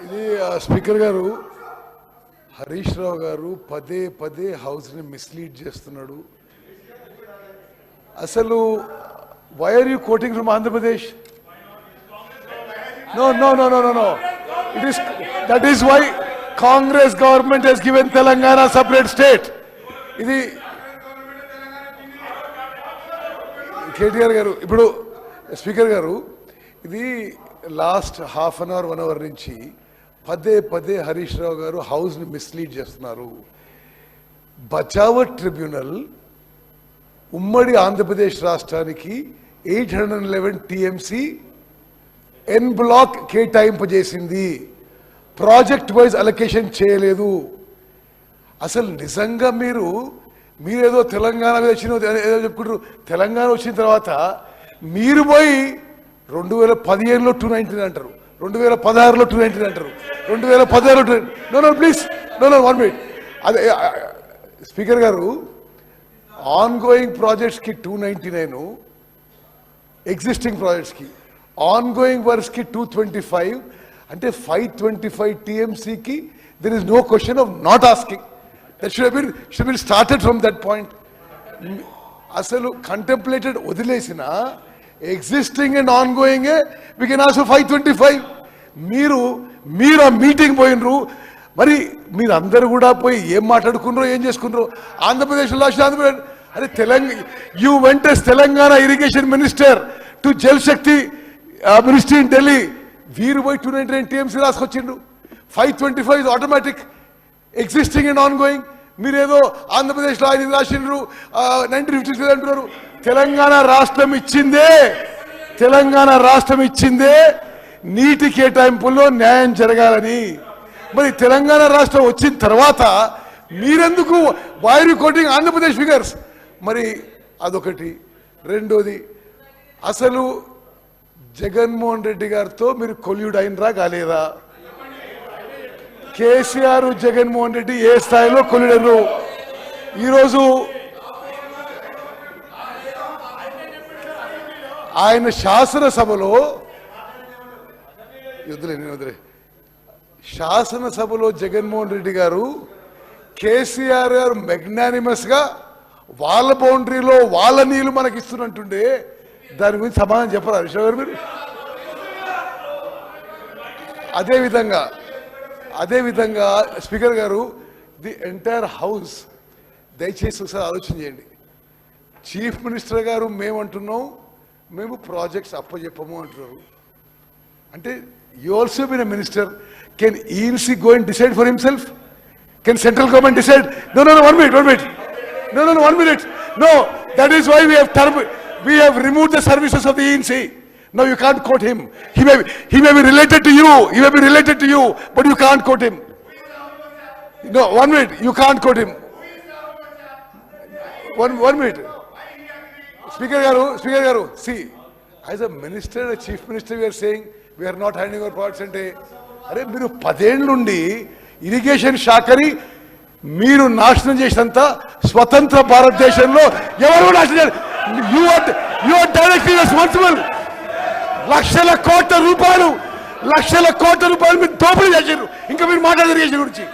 ఇది స్పీకర్ గారు హరీష్ రావు గారు పదే పదే హౌస్ని మిస్లీడ్ చేస్తున్నాడు. అసలు why are you quoting from Andhra Pradesh? No, no, no, no, no, no. That is why Congress government has given Telangana separate state. ఇది కేటీఆర్ గారు ఇప్పుడు స్పీకర్ గారు ఇది last half an hour 1 hour నుంచి పదే పదే హరీష్ రావు గారు హౌస్ని మిస్లీడ్ చేస్తున్నారు. బచావత్ ట్రిబ్యునల్ ఉమ్మడి ఆంధ్రప్రదేశ్ రాష్ట్రానికి 811 టీఎంసీ ఎన్ బ్లాక్ కేటాయింపు చేసింది, ప్రాజెక్ట్ వైజ్ అలొకేషన్ చేయలేదు. అసలు నిజంగా మీరేదో తెలంగాణ వచ్చిన ఏదో చెప్పుకుంటారు. తెలంగాణ వచ్చిన తర్వాత మీరు పోయి 2015లో 219 అంటారు, 2016లో 219 అంటారు, 2016లో నో ప్లీజ్ నో 1 మినిట్. అదే స్పీకర్ గారు ఆన్ గోయింగ్ ప్రాజెక్ట్స్కి 299, ఎగ్జిస్టింగ్ ప్రాజెక్ట్స్కి ఆన్ గోయింగ్ వర్క్స్కి 225, అంటే 525 టీఎంసీకి there is no question of not asking. That should been started from that point. అసలు కంటెంప్లేటెడ్ వదిలేసిన existing and ongoing we can also 525. మీరు ఆ మీటింగ్ పోయినరు, మరి మీరు అందరు కూడా పోయి ఏం మాట్లాడుకున్నారో ఏం చేసుకున్నారో. ఆంధ్రప్రదేశ్లో Andhra Pradesh are you went as Telangana irrigation minister to Jal Shakti ministry in Delhi. వీరు పోయి 299 టీఎంసీ రాసుకొచ్చిండ్రు. 525 is automatic, existing and ongoing. మీరేదో ఆంధ్రప్రదేశ్లో ఆయన రాసిండ్రు 1953 అంటున్నారు. తెలంగాణ రాష్ట్రం ఇచ్చిందే నీటి కేటాయింపుల్లో న్యాయం జరగాలని. మరి తెలంగాణ రాష్ట్రం వచ్చిన తర్వాత మీరెందుకు వైర్ కోటింగ్ ఆంధ్రప్రదేశ్ ఫిగర్స్? మరి అదొకటి. రెండోది, అసలు జగన్మోహన్ రెడ్డి గారితో మీరు కొల్యూడ్ అయినరా కాలేదా? కేసీఆర్ జగన్మోహన్ రెడ్డి ఏ స్థాయిలో కొల్యూడరు? ఈరోజు ఆయన శాసనసభలో జగన్మోహన్ రెడ్డి గారు కేసీఆర్ గారు మెగ్నానిమస్ గా వాళ్ళ బౌండరీలో వాళ్ళ నీళ్లు మనకి ఇస్తున్నట్టుండే దాని గురించి సమాధానం చెప్పరా హరీష్ గారు మీరు? అదేవిధంగా స్పీకర్ గారు ది ఎంటైర్ హౌస్ దయచేసి ఒకసారి ఆలోచన చేయండి. చీఫ్ మినిస్టర్ గారు మేము ప్రాజెక్ట్స్ అప్పచెప్పము అంటున్నారు. అంటే you also been a minister. Can ENC go and decide for himself? Can central government decide? No, 1 minute. No, 1 minute. No, that is why we have removed the services of the ENC. Now you can't quote him. He may be related to you, but you can't quote him. No, 1 minute. You can't quote him. 1 minute. Speaker garu, see, as a minister, a chief minister, we are saying we are not handing over parts ante. అరే మీరు 10 ఏళ్ళ నుండి irrigation శాఖని మీరు నాశనం చేసినంత స్వతంత్ర భారతదేశంలో ఎవరు నాశనం చేయాలి? You are directly responsible. లక్షల కోట్ల రూపాయలు మీరు దోపిడీ చేశారు. ఇంకా మీరు మాట్లాడారు ఇరిగేషన్ గురించి.